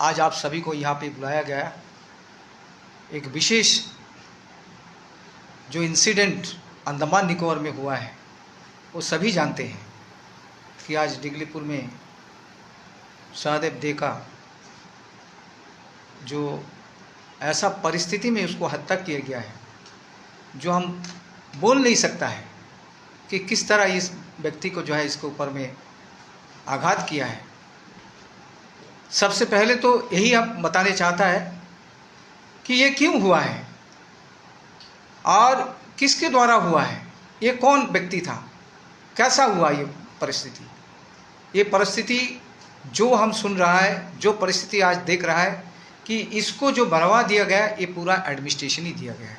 आज आप सभी को यहाँ पे बुलाया गया। एक विशेष जो इंसिडेंट अंडमान निकोबार में हुआ है वो सभी जानते हैं कि आज डिगलीपुर में सहदेव डे का जो ऐसा परिस्थिति में उसको हत्या किया गया है जो हम बोल नहीं सकता है कि किस तरह इस व्यक्ति को जो है इसके ऊपर में आघात किया है। सबसे पहले तो यही आप बताने चाहता है कि ये क्यों हुआ है और किसके द्वारा हुआ है, ये कौन व्यक्ति था, कैसा हुआ ये परिस्थिति। ये परिस्थिति जो हम सुन रहा है, जो परिस्थिति आज देख रहा है कि इसको जो बढ़ावा दिया गया ये पूरा एडमिनिस्ट्रेशन ही दिया गया है।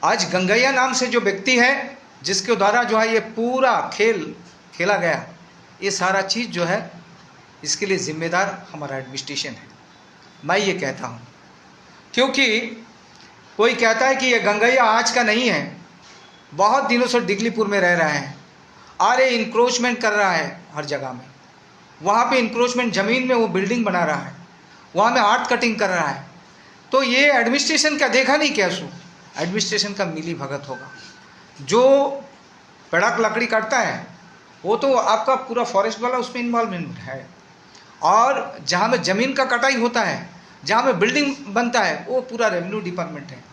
आज गंगैया नाम से जो व्यक्ति है जिसके द्वारा जो है ये पूरा खेल खेला गया, ये सारा चीज़ जो है इसके लिए जिम्मेदार हमारा एडमिनिस्ट्रेशन है। मैं ये कहता हूँ क्योंकि कोई कहता है कि ये गंगैया आज का नहीं है, बहुत दिनों से डिगलीपुर में रह रहा है और ये इंक्रोचमेंट कर रहा है हर जगह में। वहाँ पे इंक्रोचमेंट ज़मीन में वो बिल्डिंग बना रहा है, वहाँ में आर्ट कटिंग कर रहा है। तो ये एडमिनिस्ट्रेशन का देखा नहीं क्या सो, एडमिनिस्ट्रेशन का मिली भगत होगा। जो पेड़क लकड़ी काटता है वो तो आपका पूरा फॉरेस्ट वाला उसमें इन्वॉल्वमेंट है, और जहाँ में ज़मीन का कटाई होता है, जहाँ में बिल्डिंग बनता है, वो पूरा रेवेन्यू डिपार्टमेंट है।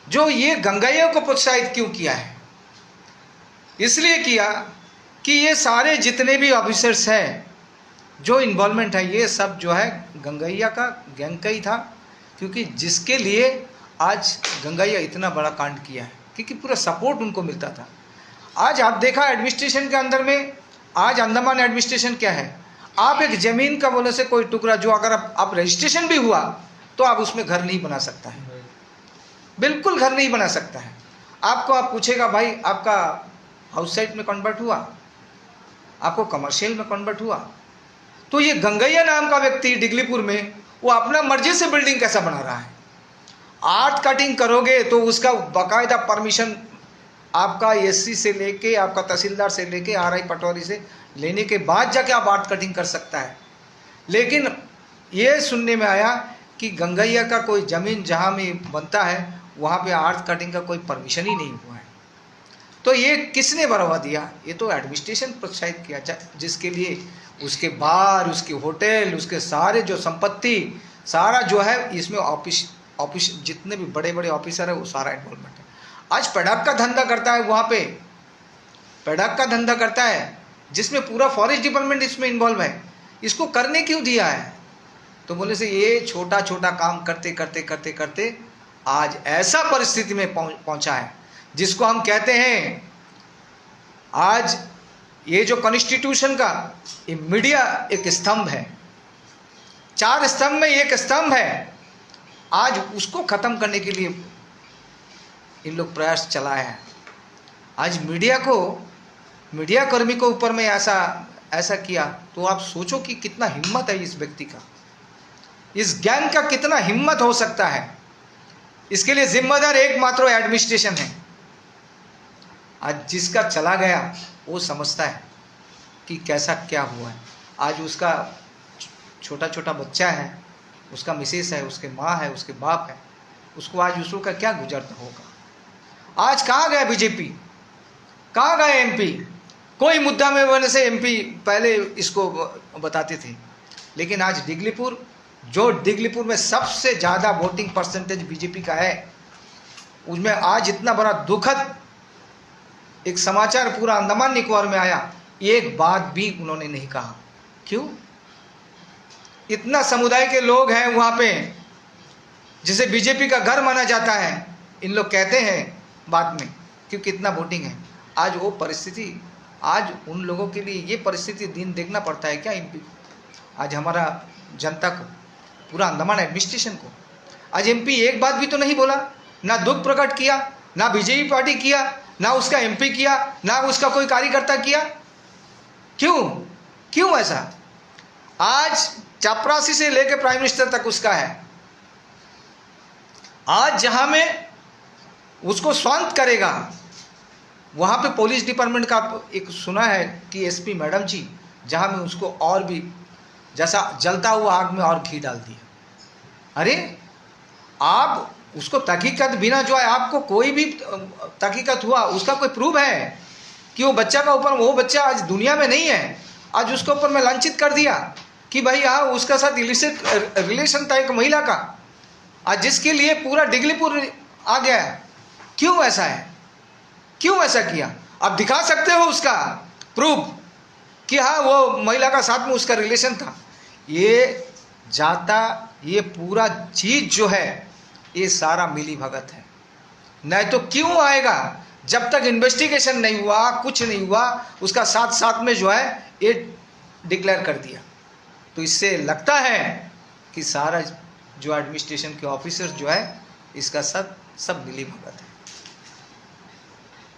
जो ये गंगैया को प्रोत्साहित क्यों किया है, इसलिए किया कि ये सारे जितने भी ऑफिसर्स हैं जो इन्वॉल्वमेंट है ये सब जो है गंगैया का गैंग का ही था, क्योंकि जिसके लिए आज गंगैया इतना बड़ा कांड किया है, क्योंकि पूरा सपोर्ट उनको मिलता था। आज आप देखा एडमिनिस्ट्रेशन के अंदर में, आज अंडमान एडमिनिस्ट्रेशन क्या है, आप एक ज़मीन का बोले से कोई टुकड़ा जो अगर आप रजिस्ट्रेशन भी हुआ तो आप उसमें घर नहीं बना सकता है, बिल्कुल घर नहीं बना सकता है। आपको आप पूछेगा भाई आपका हाउस साइट में कन्वर्ट हुआ, आपको कमर्शियल में कन्वर्ट हुआ, तो ये गंगैया नाम का व्यक्ति डिगलीपुर में वो अपना मर्जी से बिल्डिंग कैसा बना रहा है। आर्ट कटिंग करोगे तो उसका बाकायदा परमिशन आपका एससी से लेके आपका तहसीलदार से लेके आरआई पटवारी से लेने के बाद जाके आप आर्ट कटिंग कर सकता है। लेकिन ये सुनने में आया कि गंगैया का कोई ज़मीन जहाँ में बनता है वहाँ पे आर्ट कटिंग का कोई परमिशन ही नहीं हुआ है। तो ये किसने बढ़ावा दिया, ये तो एडमिनिस्ट्रेशन प्रोत्साहित किया, जिसके लिए उसके बार, उसके होटल, उसके सारे जो संपत्ति सारा जो है इसमें ऑफिस जितने भी बड़े बड़े ऑफिसर है वो सारा इन्वॉल्वमेंट है। आज पेड़क का धंधा करता है, वहाँ पे पेड़क का धंधा करता है जिसमें पूरा फॉरेस्ट डिपार्टमेंट इसमें इन्वॉल्व है। इसको करने क्यों दिया है, तो बोले से ये छोटा छोटा काम करते करते करते करते आज ऐसा परिस्थिति में पहुंचा है जिसको हम कहते हैं आज ये जो कॉन्स्टिट्यूशन का ये मीडिया एक स्तंभ है, 4 स्तंभ में एक स्तंभ है, आज उसको ख़त्म करने के लिए इन लोग प्रयास चलाए हैं। आज मीडिया कर्मी को ऊपर में ऐसा किया तो आप सोचो कि कितना हिम्मत है इस व्यक्ति का, इस गैंग का कितना हिम्मत हो सकता है। इसके लिए जिम्मेदार एकमात्र एडमिनिस्ट्रेशन है। आज जिसका चला गया वो समझता है कि कैसा क्या हुआ है। आज उसका छोटा छोटा बच्चा है, उसका मिसेस है, उसके माँ है, उसके बाप है, उसको आज उसको का क्या गुजरता होगा। आज कहाँ गया बीजेपी, कहाँ गए एमपी, कोई मुद्दा में होने से एमपी पहले इसको बताते थे, लेकिन आज डिगलीपुर, जो डिगलीपुर में सबसे ज़्यादा वोटिंग परसेंटेज बीजेपी का है, उसमें आज इतना बड़ा दुखद एक समाचार पूरा अंडमान निकोबार में आया, एक बात भी उन्होंने नहीं कहा। क्यों? इतना समुदाय के लोग हैं वहाँ पे जिसे बीजेपी का घर माना जाता है, इन लोग कहते हैं बाद में क्योंकि इतना वोटिंग है। आज वो परिस्थिति, आज उन लोगों के लिए ये परिस्थिति दिन देखना पड़ता है क्या एमपी, आज हमारा जनता को, पूरा अंडमान एडमिनिस्ट्रेशन को। आज एमपी एक बात भी तो नहीं बोला, ना दुख प्रकट किया, ना बीजेपी पार्टी किया, ना उसका एमपी किया, ना उसका कोई कार्यकर्ता किया। क्यों ऐसा? आज चपरासी से लेकर प्राइम मिनिस्टर तक उसका है। आज जहां में उसको शांत करेगा वहाँ पे पुलिस डिपार्टमेंट का एक सुना है कि एसपी मैडम जी, जहाँ में उसको और भी जैसा जलता हुआ आग में और घी डाल दिया। अरे आप उसको तहकीकत बिना जो है, आपको कोई भी तहकीकत हुआ उसका कोई प्रूफ है कि वो बच्चा का ऊपर, वो बच्चा आज दुनिया में नहीं है, आज उसके ऊपर मैं लांछित कर दिया कि भाई हाँ उसका साथ इलिसिट रिलेशन था एक महिला का, आज जिसके लिए पूरा डिगलीपुर आ गया है। क्यों ऐसा है, क्यों ऐसा किया? आप दिखा सकते हो उसका प्रूफ कि हाँ वो महिला का साथ में उसका रिलेशन था। ये जाता, ये पूरा चीज जो है ये सारा मिली भगत है। नहीं तो क्यों आएगा? जब तक इन्वेस्टिगेशन नहीं हुआ, कुछ नहीं हुआ, उसका साथ साथ में जो है ये डिक्लेयर कर दिया। तो इससे लगता है कि सारा जो एडमिनिस्ट्रेशन के ऑफिसर जो है इसका सब मिली भगत है।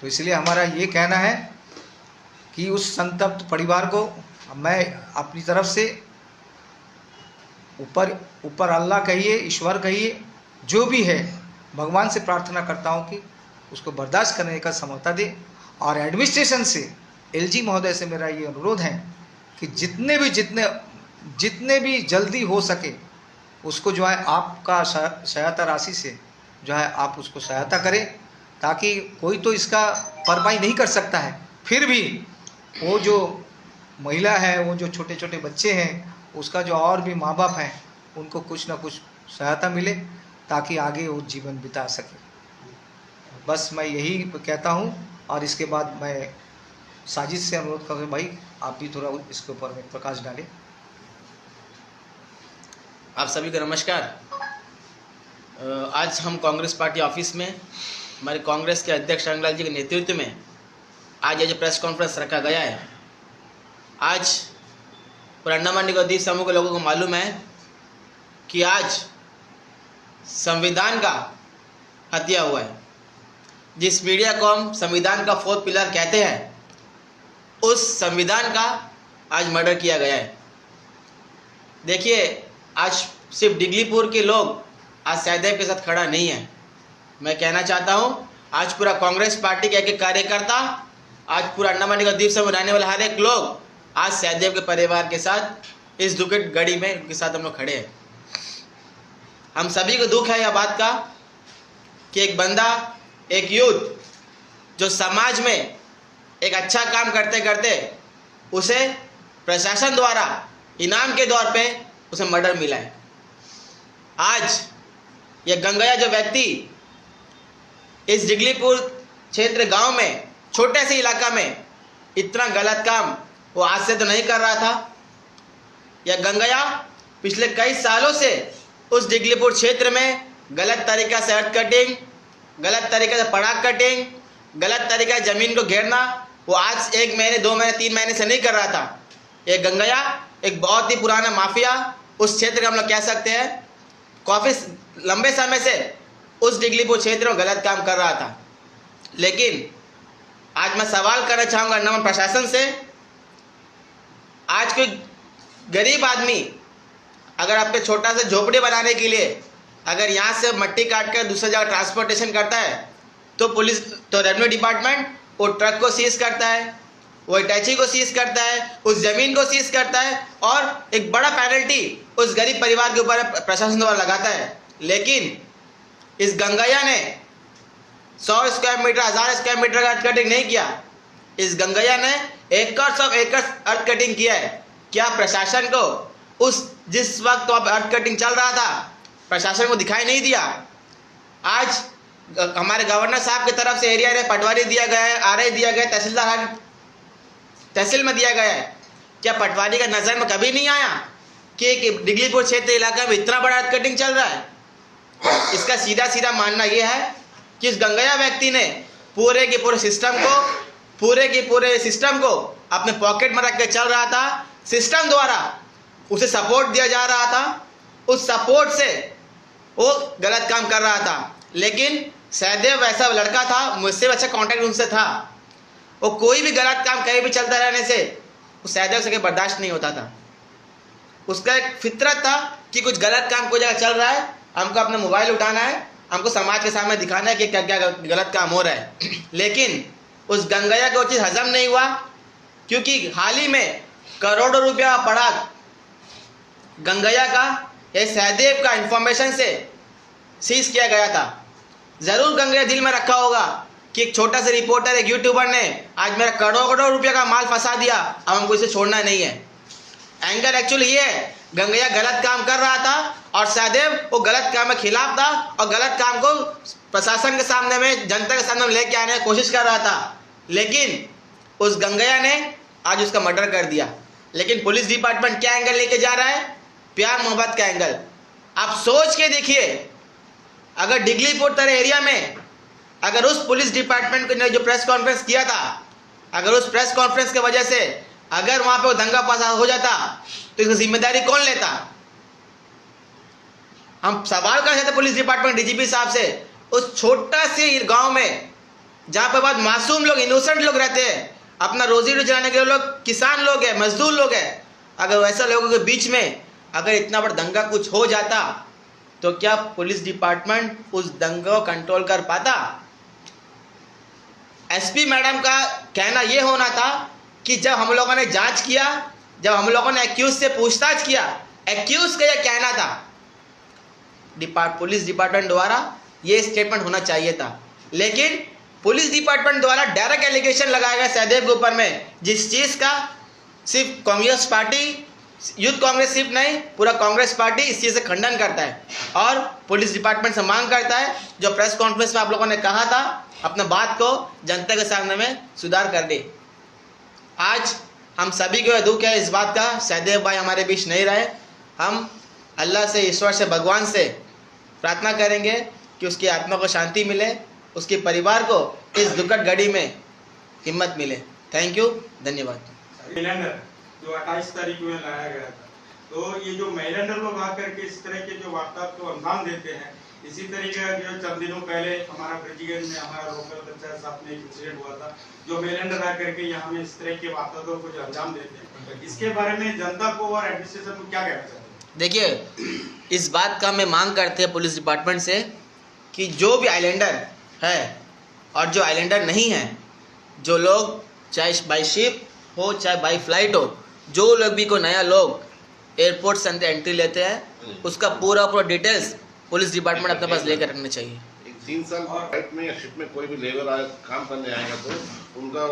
तो इसलिए हमारा ये कहना है कि उस संतप्त परिवार को मैं अपनी तरफ से ऊपर अल्लाह कहिए, ईश्वर कहिए, जो भी है, भगवान से प्रार्थना करता हूँ कि उसको बर्दाश्त करने का समर्था दे। और एडमिनिस्ट्रेशन से, एलजी महोदय से मेरा ये अनुरोध है कि जितने भी जल्दी हो सके उसको जो है आपका सहायता राशि से जो है आप उसको सहायता करें, ताकि कोई तो इसका भरपाई नहीं कर सकता है, फिर भी वो जो महिला है, वो जो छोटे छोटे बच्चे हैं, उसका जो और भी माँ बाप हैं, उनको कुछ ना कुछ सहायता मिले ताकि आगे वो जीवन बिता सके। बस मैं यही कहता हूँ। और इसके बाद मैं साजिद से अनुरोध करूँ, भाई आप भी थोड़ा इसके ऊपर में प्रकाश डालें। आप सभी को नमस्कार। आज हम कांग्रेस पार्टी ऑफिस में हमारे कांग्रेस के अध्यक्ष रंगलाल जी के नेतृत्व में आज ये जो प्रेस कॉन्फ्रेंस रखा गया है। आज पूरा अंडमान निकोबार द्वीप समूह के लोगों को मालूम है कि आज संविधान का हत्या हुआ है। जिस मीडिया को हम संविधान का 4th पिलर कहते हैं, उस संविधान का आज मर्डर किया गया है। देखिए, आज सिर्फ डिगलीपुर के लोग आज सहदेव के साथ खड़ा नहीं है। मैं कहना चाहता हूँ आज पूरा कांग्रेस पार्टी के एक कार्यकर्ता, आज पूरा अंडमान निकोबार द्वीप समूह रहने वाले हर एक लोग आज सहदेव के परिवार के साथ इस दुखद घड़ी में उनके साथ हम लोग खड़े हैं। हम सभी को दुख है यह बात का कि एक बंदा, एक यूथ जो समाज में एक अच्छा काम करते करते उसे प्रशासन द्वारा इनाम के तौर पे उसे मर्डर मिला है। आज यह गंगैया जो व्यक्ति इस डिगलीपुर क्षेत्र गांव में, छोटे से इलाका में इतना गलत काम वो आज से तो नहीं कर रहा था। यह गंगैया पिछले कई सालों से उस डिगलीपुर क्षेत्र में गलत तरीका से अर्थ कटिंग, गलत तरीके से पड़ाक कटिंग, गलत तरीके से ज़मीन को घेरना वो आज 1 महीने, 2 महीने, 3 महीने से नहीं कर रहा था। यह गंगैया एक बहुत ही पुराना माफिया उस क्षेत्र का हम लोग कह सकते हैं, काफ़ी लंबे समय से उस डिगलीपुर क्षेत्र में गलत काम कर रहा था। लेकिन आज मैं सवाल करना चाहूँगा अंडमान प्रशासन से, आज कोई गरीब आदमी अगर अपने छोटा सा झोपड़ी बनाने के लिए अगर यहाँ से मट्टी काट कर दूसरी जगह ट्रांसपोर्टेशन करता है तो पुलिस, तो रेवेन्यू डिपार्टमेंट वो ट्रक को सीज करता है, वो अटैची को सीज करता है, उस ज़मीन को सीज करता है और एक बड़ा पेनल्टी उस गरीब परिवार के ऊपर प्रशासन द्वारा लगाता है। लेकिन इस गंगैया ने 100 स्क्वायर मीटर, 1000 स्क्वायर मीटर का अर्थ कटिंग नहीं किया। इस गंगैया ने एकड़ ऑफ एकड़ अर्थ कटिंग किया है। क्या प्रशासन को उस जिस वक्त तो अर्थ कटिंग चल रहा था प्रशासन को दिखाई नहीं दिया? आज हमारे गवर्नर साहब की तरफ से एरिया में पटवारी दिया गया है, आरआई दिया गया है, तहसीलदार तहसील में दिया गया है। क्या पटवारी का नज़र में कभी नहीं आया कि डिगलीपुर क्षेत्र इलाका में इतना बड़ा अर्थ कटिंग चल रहा है? इसका सीधा सीधा मानना यह है कि इस गंगैया व्यक्ति ने पूरे के पूरे सिस्टम को अपने पॉकेट में रख के चल रहा था। सिस्टम द्वारा उसे सपोर्ट दिया जा रहा था, उस सपोर्ट से वो गलत काम कर रहा था। लेकिन सहदेव वैसा लड़का था, मुझसे अच्छा कांटेक्ट उनसे था, वो कोई भी गलत काम कहीं भी चलता रहने से उस सहदेव से बर्दाश्त नहीं होता था। उसका एक फितरत था कि कुछ गलत काम कोई जगह चल रहा है, हमको अपना मोबाइल उठाना है, हमको समाज के सामने दिखाना है कि क्या क्या गलत काम हो रहा है। लेकिन उस गंगैया को चीज़ हजम नहीं हुआ, क्योंकि हाल ही में करोड़ों रुपया पड़ाक गंगैया का या सहदेव का इंफॉर्मेशन से सीज किया गया था। ज़रूर गंगैया दिल में रखा होगा कि एक छोटा सा रिपोर्टर, एक यूट्यूबर ने आज मेरा करोड़ों रुपये का माल फंसा दिया, अब हमको इसे छोड़ना नहीं है। एंगल एक्चुअली ये है, गंगैया गलत काम कर रहा था और सहदेव वो गलत काम के खिलाफ था और गलत काम को प्रशासन के सामने में, जनता के सामने में लेके आने की कोशिश कर रहा था, लेकिन उस गंगैया ने आज उसका मर्डर कर दिया। लेकिन पुलिस डिपार्टमेंट क्या एंगल लेके जा रहा है? प्यार मोहब्बत का एंगल। आप सोच के देखिए, अगर डिगलीपुर तरह एरिया में अगर उस पुलिस डिपार्टमेंट ने जो प्रेस कॉन्फ्रेंस किया था, अगर उस प्रेस कॉन्फ्रेंस की वजह से अगर वहां पे वो दंगा फसाद हो जाता तो इसकी जिम्मेदारी कौन लेता? हम सवाल कर सकते पुलिस डिपार्टमेंट डीजीपी साहब से, उस छोटा से गांव में जहां पर बहुत मासूम लोग, इनोसेंट लोग रहते हैं, अपना रोजी रोटी चलाने के लोग, किसान लोग हैं, मजदूर लोग हैं, अगर वैसा लोगों के बीच में अगर इतना बड़ा दंगा कुछ हो जाता तो क्या पुलिस डिपार्टमेंट उस दंगे को कंट्रोल कर पाता? एसपी मैडम का कहना यह होना था कि जब हम लोगों ने जांच किया, जब हम लोगों ने एक्यूज से पूछताछ किया, एक्यूज का यह कहना था, पुलिस डिपार्टमेंट द्वारा यह स्टेटमेंट होना चाहिए था। लेकिन पुलिस डिपार्टमेंट द्वारा डायरेक्ट एलिगेशन लगाया गया सहदेव के ऊपर में, जिस चीज़ का सिर्फ कांग्रेस पार्टी, यूथ कांग्रेस सिर्फ नहीं, पूरा कांग्रेस पार्टी इस चीज़ से खंडन करता है और पुलिस डिपार्टमेंट से मांग करता है जो प्रेस कॉन्फ्रेंस में आप लोगों ने कहा था, अपने बात को जनता के सामने में सुधार कर दे। आज हम सभी को दुख है इस बात का, सहदेव भाई हमारे बीच नहीं रहे। हम अल्लाह से, ईश्वर से, भगवान से प्रार्थना करेंगे कि उसकी आत्मा को शांति मिले, उसके परिवार को इस दुखद घड़ी में हिम्मत मिले। थैंक यू, धन्यवाद। जो 28 तारीख में लाया गया था, तो ये जो मैलेंडर लोग आकर के इस तरह के जो वारदात को अंजाम देते हैं, इसी तरीके का जो चंद दिनों पहले हमारा ब्रिजगंज में हमारा लोकल पंचायत साहब में एक इंसिडेंट हुआ था, जो मैलेंडर आकर के यहाँ में इस तरह के वारदातों को जो अंजाम देते हैं, इसके बारे में जनता को और एडमिनिस्ट्रेशन को क्या कहना चाहते हैं? देखिए, इस बात का मैं मांग करते हैं पुलिस डिपार्टमेंट से कि जो भी आइलैंडर है और जो आइलैंडर नहीं है, जो लोग चाहे बाई शिप हो चाहे बाई फ्लाइट हो, जो लोग भी कोई नया लोग एयरपोर्ट से अंदर एंट्री लेते हैं, उसका पूरा डिटेल्स पुलिस डिपार्टमेंट अपने पास लेकर रखना चाहिए। 3 साल फ्लाइट में या शिप में कोई भी लेबर काम करने आएगा तो उनका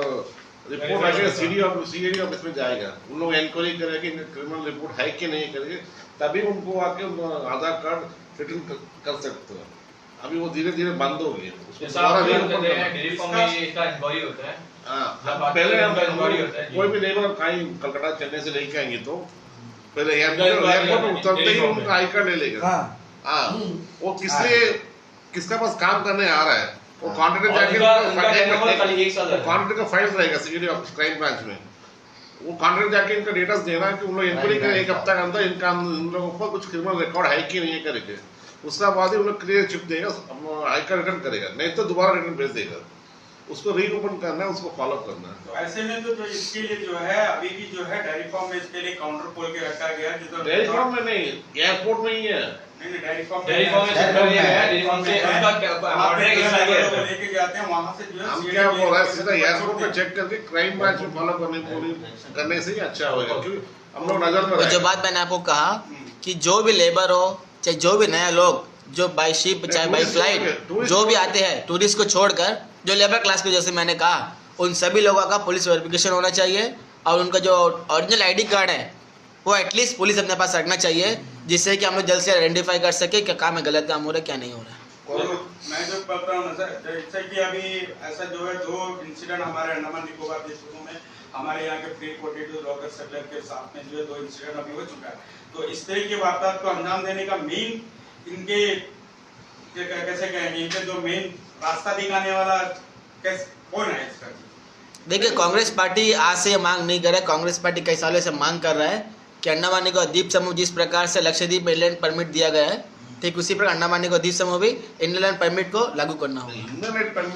रिपोर्ट आएगा, सीडी ऑफिस में जाएगा, उन लोग इंक्वायरी करेंगे क्रिमिनल रिपोर्ट है कि नहीं करेंगे, तभी उनको आके आधार कार्ड फिटिंग कर सकते हो। अभी वो धीरे धीरे बंद हो गई। पहले कोई भी लेबर कहीं कलकत्ता चेन्नई से लेके आएंगे तो पहले एयरपोर्ट उतरते ही उनका आई कार्ड ले लेगा। हाँ, वो किसका पास काम करने आ रहा है, वो कॉन्ट्रैक्टर जाके कॉन्ट्रैक्टर का फाइल रहेगा सीडी ऑफिस क्राइम ब्रांच में, वो कॉन्ट्रैक्टर जाके इनका डिटेल्स देना कि उन लोग इंक्वायरी करें एक हफ्ता के अंदर इनका इन लोगों पर कुछ क्रिमिनल रिकॉर्ड है कि नहीं करके, उसका बाद ही उन लोग क्लियर चिप देगा, आई कार्ड रिटर्न करेगा, नहीं तो दोबारा रिटर्न भेज देगा। उसको रीओपन करना है, उसको फॉलो करना है। तो ऐसे में तो जो इसके लिए जो है अभी भी जो है डेयरी फार्म में इसके लिए काउंटर खोल के रखा गया है, जो डेयरी फार्म में नहीं, एयरपोर्ट में ही है। नहीं, डेयरी फार्म से लेके जाते हैं, वहाँ से जो है हम क्या बोल रहे हैं, सीधा एयरपोर्ट पे चेक करके क्राइम ब्रांच में फॉलो करने से ही अच्छा होगा, क्योंकि हम लोग नजर में जो बात मैंने आपको कहा कि जो भी लेबर हो चाहे जो भी नया लोग जो बाई शिप चाहे बाई फ्लाइट जो भी आते हैं, टूरिस्ट को छोड़कर जो लेबर क्लास पे, जैसे मैंने कहा, उन सभी लोगों का पुलिस वेरिफिकेशन होना चाहिए और उनका जो ओरिजिनल आईडी कार्ड है वो एटलीस्ट पुलिस अपने पास रखना चाहिए, जिससे कि हम लोग जल्द से आइडेंटिफाई कर सके क्या काम है, गलत काम हो रहा है क्या नहीं हो रहा है। तो मैं जो पढ़ रहा हूँ सर, जैसे कि अभी ऐसा जो है जो इंसिडेंट हमारे अंडमान निकोबार द्वीपों में हमारे यहाँ के फ्री पोटेटो लॉकर सेटलर के साथ में जो है 2 इंसिडेंट अभी हो चुका है, तो इस तरह की वारदात को अंजाम देने का मेन इनके कैसे कहेंगे, इनके जो मेन रास्ता दिखाने वाला कौन है इसका? देखिए, कांग्रेस पार्टी आज से मांग नहीं कर रहा है, कांग्रेस पार्टी कई सालों से मांग कर रहा है कि अंडमान निकोबार द्वीप समूह जिस प्रकार से लक्षद्वीप में इनलैंड परमिट दिया गया है, ठीक उसी प्रकार अंडमान निकोबार द्वीप समूह भी इनलैंड परमिट को लागू करना होगा।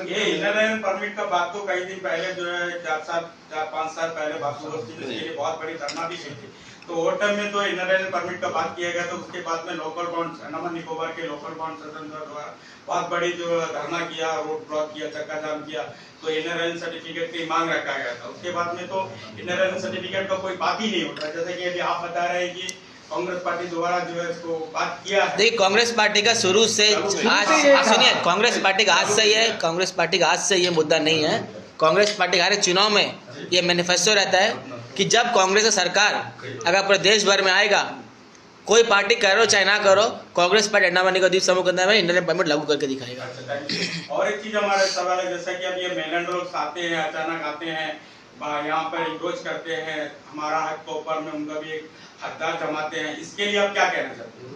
ये इनलैंड परमिट का बात तो कई दिन पहले जो है 4-5 साल पहले बात हुई थी, इसके लिए बहुत बड़ी धरना भी की थी, तो वो टाइम में तो इनलैंड परमिट का बात किया गया, तो उसके बाद में लोकल बॉन्ड अंडमान निकोबार के लोकल बॉन्ड सदन द्वारा बहुत बड़ी जो धरना किया, रोड ब्लॉक किया, चक्का जाम किया, तो इनलैंड सर्टिफिकेट की मांग रखा गया था। उसके बाद में तो इनलैंड सर्टिफिकेट का कोई बात ही नहीं उठ रहा, जैसे कि अभी आप बता रहे हैं कि कांग्रेस पार्टी दोबारा जो है इसको बात किया है। देखिए कांग्रेस पार्टी का शुरू से आज सुनिए, कांग्रेस पार्टी का आज से ही है, कांग्रेस पार्टी का आज से ये मुद्दा नहीं है। कांग्रेस पार्टी हर चुनाव में ये मैनिफेस्टो रहता है कि जब कांग्रेस का सरकार अगर पूरे देश भर में आएगा, कोई पार्टी करो चाहे ना करो, कांग्रेस पार्टी अंडमान निकोबार द्वीप समूह के अंदर में इंटरनेट पेमेंट लागू करके दिखाएगा। और एक चीज हमारा सवाल है, जैसा कि अब ये मेलैंड लोग आते हैं, अचानक आते हैं, यहाँ पर इंक्रोच करते हैं हमारा हक के ऊपर में, उनका भी एक हकदार जमाते हैं, इसके लिए आप क्या कहना चाहते हैं?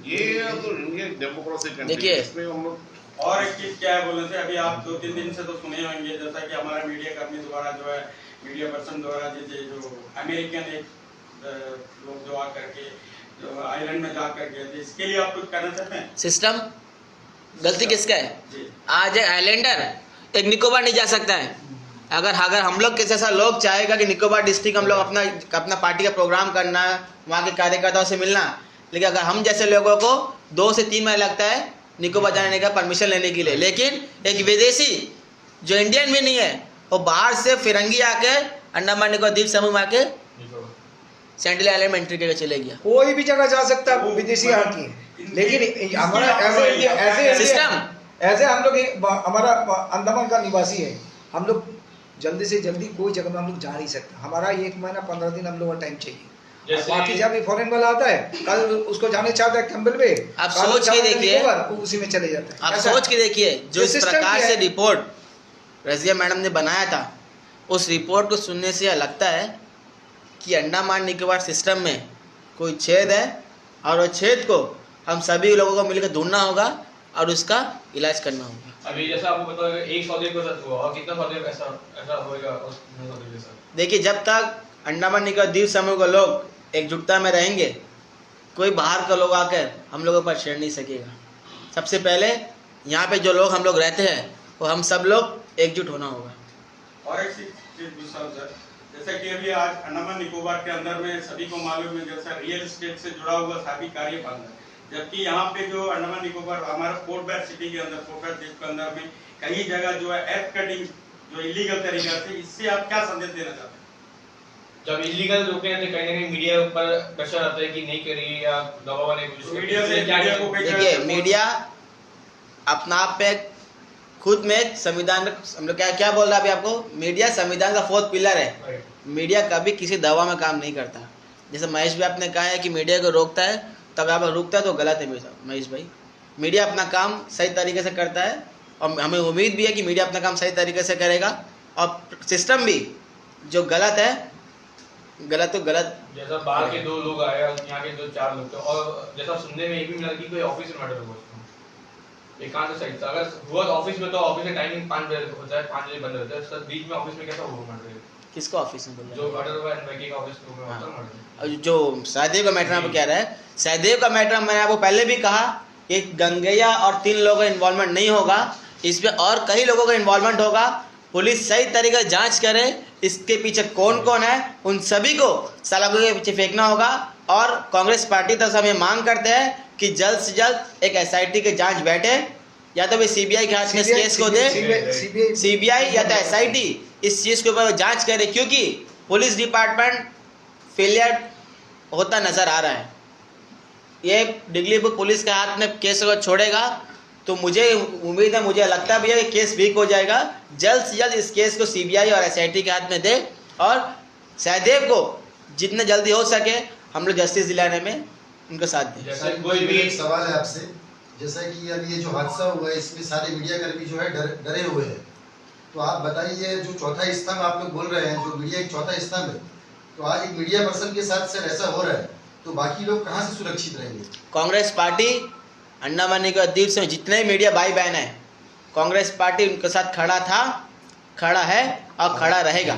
ये तो इंडियन डेमोक्रेसी कंट्री, देखिए इसमें हम लोग और एक चीज क्या है बोलने से, अभी आप 2-3 दिन से तो सुने होंगे, जैसा कि हमारा मीडिया कर्मी द्वारा जो है, मीडिया पर्सन द्वारा जो अमेरिकन एक लोग जो आकर के जो आइलैंड में जाकर गए थे, इसके लिए आप कुछ करना चाहते हैं? सिस्टम गलती किसका है? आज एक आइलैंडर एक निकोबार नहीं जा सकता है। अगर हम लोग के जैसा लोग चाहेगा कि निकोबार डिस्ट्रिक्ट हम लोग अपना पार्टी का प्रोग्राम करना, वहाँ के कार्यकर्ताओं से मिलना, लेकिन अगर हम जैसे लोगों को 2 से 3 महीने लगता है निकोबार जाने का परमिशन लेने के लिए, लेकिन एक विदेशी जो इंडियन भी नहीं है, वो बाहर से फिरंगी आके अंडमान निकोबार द्वीप समूह में आके सेंट्रल आइलैंड में एंट्री करके चले गया। कोई भी जगह जा सकता है, विदेशी आके, लेकिन हमारा ऐसे हम लोग हमारा अंडमान का निवासी है, हम लोग जल्दी से जल्दी कोई जगह में हम लोग जा नहीं सकते। हमारा 1 महीना 15 दिन हम लोग का टाइम चाहिए। बाकी जब भी फॉरेन वाला आता है, कल उसको जाने चाहता है कैंबल पे, आप सोच के देखिए, उसी में चले जाते हैं। आप सोच के देखिए, जो इस प्रकार से रिपोर्ट रजिया मैडम ने बनाया था, उस रिपोर्ट को सुनने से यह लगता है कि अंडमान निकोबार सिस्टम में कोई छेद है, और वो छेद को हम सभी लोगों को मिलकर ढूंढना होगा और उसका इलाज करना होगा। अभी जैसा आपको पता है, एक सौदे के साथ हुआ और कितना सौदे ऐसा होगा उस सौदे के साथ। देखिए, जब तक अंडमान निकोबार द्वीप समूह के लोग एकजुटता में रहेंगे, कोई बाहर का लोग आकर हम लोगों पर छेड़ नहीं सकेगा। सबसे पहले यहाँ पे जो लोग हम लोग रहते हैं, वो हम सब लोग एकजुट होना होगा। और एक चीज सर, जैसा कि अभी आज अंडमान निकोबार के अंदर में सभी को मालूम है, जैसा रियल एस्टेट से जुड़ा हुआ सभी कार्य बंद है, जबकि यहाँ पे जो अंडमान निकोबार हमारा पोर्ट ब्लेयर सिटी के अंदर, पोर्ट ब्लेयर द्वीप के अंदर में कई जगह जो है एप कटिंग जो इलीगल तरीका से, इससे आप क्या संदेश देना चाहते हैं? जब इलीगल रोके हैं तो कहीं ना कहीं मीडिया ऊपर प्रेशर आता है कि नहीं करिए या दबाव वाले मीडिया से क्या को देखिए, मीडिया अपना आप पे खुद में संविधान में हम लोग क्या बोल रहा है अभी आपको, मीडिया संविधान का 4th पिलर है। मीडिया कभी किसी दवा में काम नहीं करता। जैसे महेश भी आपने कहा है कि मीडिया को रोकता है, तब आप रुकता है तो गलत है महेश भाई। मीडिया अपना काम सही तरीके से करता है, और हमें उम्मीद भी है कि मीडिया अपना काम सही तरीके से करेगा, और सिस्टम भी जो गलत है, गलत तो गलत। जैसा बाहर के 2 लोग आए, यहाँ के 2-4 लोग थे, और जैसा सुनने में ये भी मिला कि कोई ऑफिस में मर्डर हुआ, एकांत साइड था। अगर हुआ तो ऑफिस में, तो ऑफिस का टाइमिंग 5 बजे होता है, 5 बजे बंद होता है, सर बीच में ऑफिस में कैसा हुआ मर्डर? किसका ऑफिस में बोल रहे हैं? जो मर्डर हुआ एनवाईके का ऑफिस में होता मर्डर। जो सहदेव का मैटर आपको कह रहा है, सहदेव का मैटर मैंने आपको पहले भी कहा कि गंगैया और 3 लोगों का इन्वॉल्वमेंट नहीं होगा, इसमें और कई लोगों का इन्वॉल्वमेंट होगा। पुलिस सही तरीके से जांच करे, इसके पीछे कौन कौन है, उन सभी को सलाखों के पीछे फेंकना होगा। और कांग्रेस पार्टी तरफ से हम ये मांग करते हैं कि जल्द से जल्द एक SIT की जांच बैठे, या तो वे CBI के हाथ में इस केस को दे, CBI या तो SIT इस चीज़ के ऊपर जांच करे, क्योंकि पुलिस डिपार्टमेंट फेलियर होता नज़र आ रहा है। ये डिगलीपुर पुलिस के हाथ में केस को छोड़ेगा तो मुझे उम्मीद है, मुझे लगता है भैया केस वीक हो जाएगा। जल्द से जल्द इस केस को CBI और SIT के हाथ में दे, और सहदेव को जितने जल्दी हो सके हम लोग जस्टिस दिलाने में उनका साथ दें। जैसे कोई भी एक सवाल है आपसे, जैसा कि अब ये जो हादसा हुआ है, इसमें सारे मीडिया कर्मी जो है डरे हुए हैं, तो आप बताइए, जो चौथा स्तंभ आप लोग बोल रहे हैं, जो मीडिया एक चौथा स्तंभ है, तो आज एक मीडिया पर्सन के साथ सर ऐसा हो रहा है, तो बाकी लोग कहाँ से सुरक्षित रहेंगे? कांग्रेस पार्टी अंडमान निकोबार द्वीप से जितने मीडिया भाई बहन है, कांग्रेस पार्टी उनके साथ खड़ा था, खड़ा है और खड़ा रहेगा।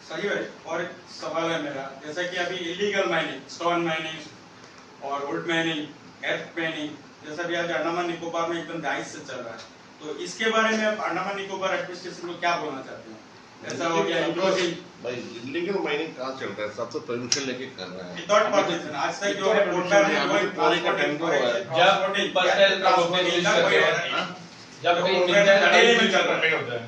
सही है। और एक सवाल है मेरा, जैसा कि अभी इलीगल माइनिंग, स्टोन माइनिंग और वुड माइनिंग, एर्थ माइनिंग, जैसा भी आज अंडमान निकोबार में एकदम दाइश से चल रहा है, तो इसके बारे में अंडमान निकोबार एडमिनिस्ट्रेशन को क्या बोलना चाहते हैं? ऐसा हो गया इंक्लूसिव भाई, इलीगल माइनिंग कहाँ चलता है? सबसे परमिशन लेके कर रहा है विदाउट परमिशन। आज तक जो है पोर्टल में कोई पूरी का टेम्पो है, जब पर्सनल का होता है, जब कहीं मिलता है में चल रहा है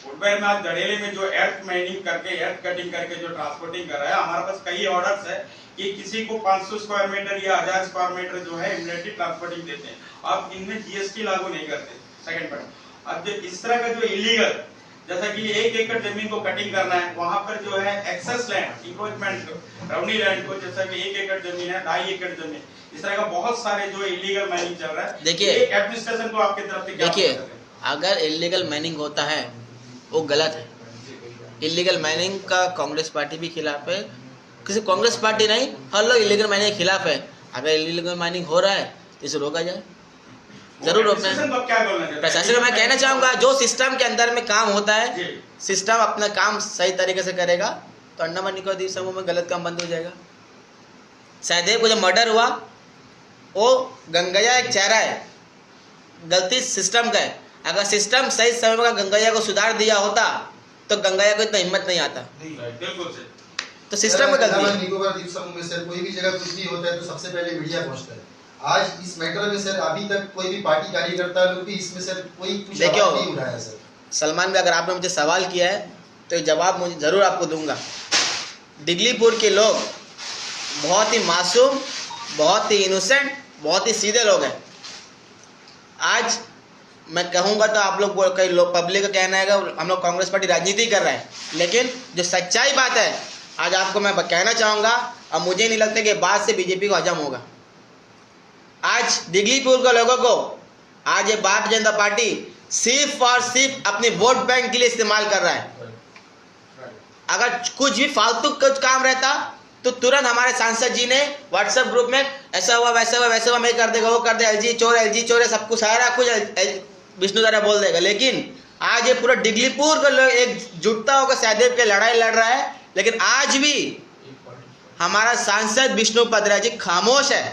फुटवेयर में आज दड़ेले में जो एर्थ माइनिंग करके एर्थ कटिंग करके जो ट्रांसपोर्टिंग कर रहा है, हमारे पास कई ऑर्डर्स है कि किसी को 500 स्क्वायर मीटर या 1000 स्क्वायर मीटर जो है इमीडिएटली ट्रांसपोर्टिंग देते हैं। अब इनमें जीएसटी लागू नहीं करते। सेकंड पॉइंट, अब जो इस तरह का जो इलीगल, जैसा कि 1 एकड़ जमीन को कटिंग करना है, वहां पर जो है एक्सेस लैंड इंक्रोचमेंट रवनी लैंड को, जैसा कि 1 एकड़ जमीन है 2.5 एकड़ जमीन, इस तरह का बहुत सारे जो इलीगल माइनिंग चल रहा है। देखिए एडमिनिस्ट्रेशन को आपकी तरफ से क्या देखिए, अगर इलीगल माइनिंग होता है वो गलत है। इलीगल माइनिंग का कांग्रेस पार्टी भी खिलाफ है, किसी कांग्रेस पार्टी नहीं, हर लोग इलीगल माइनिंग के खिलाफ है। अगर इलीगल माइनिंग हो रहा है तो इसे रोका जाए, जरूर रोकना है। प्रशासन को मैं कहना चाहूँगा, जो सिस्टम के अंदर में काम होता है, सिस्टम अपना काम सही तरीके से करेगा तो अंडमान निकोबार समूह में गलत काम बंद हो जाएगा। सहदेव को जब मर्डर हुआ, वो गंगैया एक चेहरा है, गलती सिस्टम का है। अगर सिस्टम सही समय में गंगैया को सुधार दिया होता तो गंगैया को इतना हिम्मत नहीं आता। तो सिस्टम में गलती है। निकोबार द्वीप समूह में सर कोई भी जगह कुछ भी होता है तो सबसे पहले मीडिया पहुंचता है। आज इस मैटर में सर अभी तक कोई भी पार्टी कार्यकर्ता लोग भी इसमें सर कोई कुछ आवाज नहीं उठाया सर। सलमान भाई, अगर आपने मुझे सवाल किया है तो जवाब मुझे जरूर आपको दूंगा। दिगलीपुर के लोग बहुत ही मासूम, बहुत ही इनोसेंट, बहुत ही सीधे लोग हैं। आज मैं कहूँगा तो आप लोग कई लोग पब्लिक का कहना है हम लोग कांग्रेस पार्टी राजनीति कर रहे हैं, लेकिन जो सच्चाई बात है आज आपको मैं कहना चाहूँगा, और मुझे नहीं लगता कि बात से बीजेपी को हजम होगा। आज दिगलीपुर के लोगों को आज ये भारतीय जनता पार्टी सिर्फ और सिर्फ अपने वोट बैंक के लिए इस्तेमाल कर रहा है। अगर कुछ भी फालतू कुछ काम रहता तो तुरंत हमारे सांसद जी ने व्हाट्सएप ग्रुप में ऐसा हुआ वैसा हुआ वैसा हुआ, मैं कर देगा वो कर दे, एलजी चोर है, सब कुछ सारा कुछ विष्णु द्वारा बोल देगा। लेकिन आज ये पूरा दिगलीपुर का लोग एक जुटता होकर सहदेव के लड़ाई लड़ रहा है, लेकिन आज भी हमारा सांसद विष्णु पदरा जी खामोश है।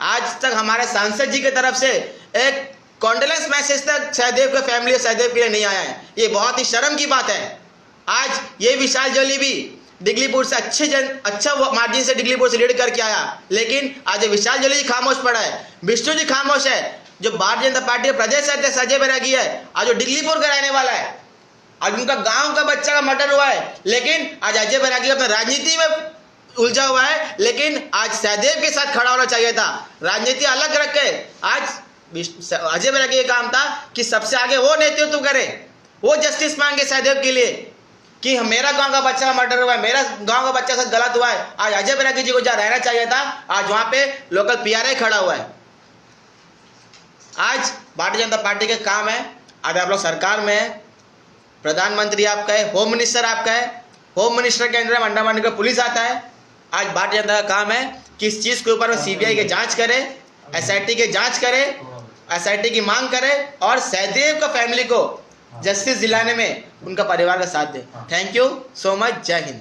आज तक हमारे सांसद जी की तरफ से एक कॉन्डोलेंस मैसेज तक सहदेव के फैमिली सहदेव के लिए नहीं आया है। ये बहुत ही शर्म की बात है। आज ये विशाल जोली भी दिगलीपुर से अच्छा मार्जिन से दिगलीपुर से लीड करके आया, लेकिन आज विशाल जोली जी खामोश पड़ा है, विष्णु जी खामोश है। जो भारतीय जनता पार्टी के प्रदेश अध्यक्ष अजय बैरागी है, आज वो दिगलीपुर का रहने वाला है, आज उनका गांव का बच्चा का मर्डर हुआ है, लेकिन आज अजय बैरागी अपना राजनीति में उलझा हुआ है। लेकिन आज सहदेव के साथ खड़ा होना चाहिए था, राजनीति अलग रख के। आज अजय बैरागी का काम था कि सबसे आगे वो नेतृत्व करे, वो जस्टिस मांगे सहदेव के लिए कि मेरा गांव का बच्चा का मर्डर हुआ है, मेरा गांव का बच्चा साथ गलत हुआ है। आज अजय बैरागी जी को जहाँ रहना चाहिए था, आज वहां पे लोकल पीआरआई खड़ा हुआ है। आज भारतीय जनता पार्टी के काम है, आज आप लोग सरकार में है, प्रधानमंत्री आपका है, होम मिनिस्टर आपका है, होम मिनिस्टर के अंदर अंडमान निकोबार पुलिस आता है। आज भारतीय जनता का काम है कि इस चीज़ के ऊपर में सीबीआई की जांच करे, एसआईटी की जांच करे, एसआईटी की मांग करे और सहदेव का फैमिली को जस्टिस दिलाने में उनका परिवार का साथ दे। Thank you so much. जय हिंद।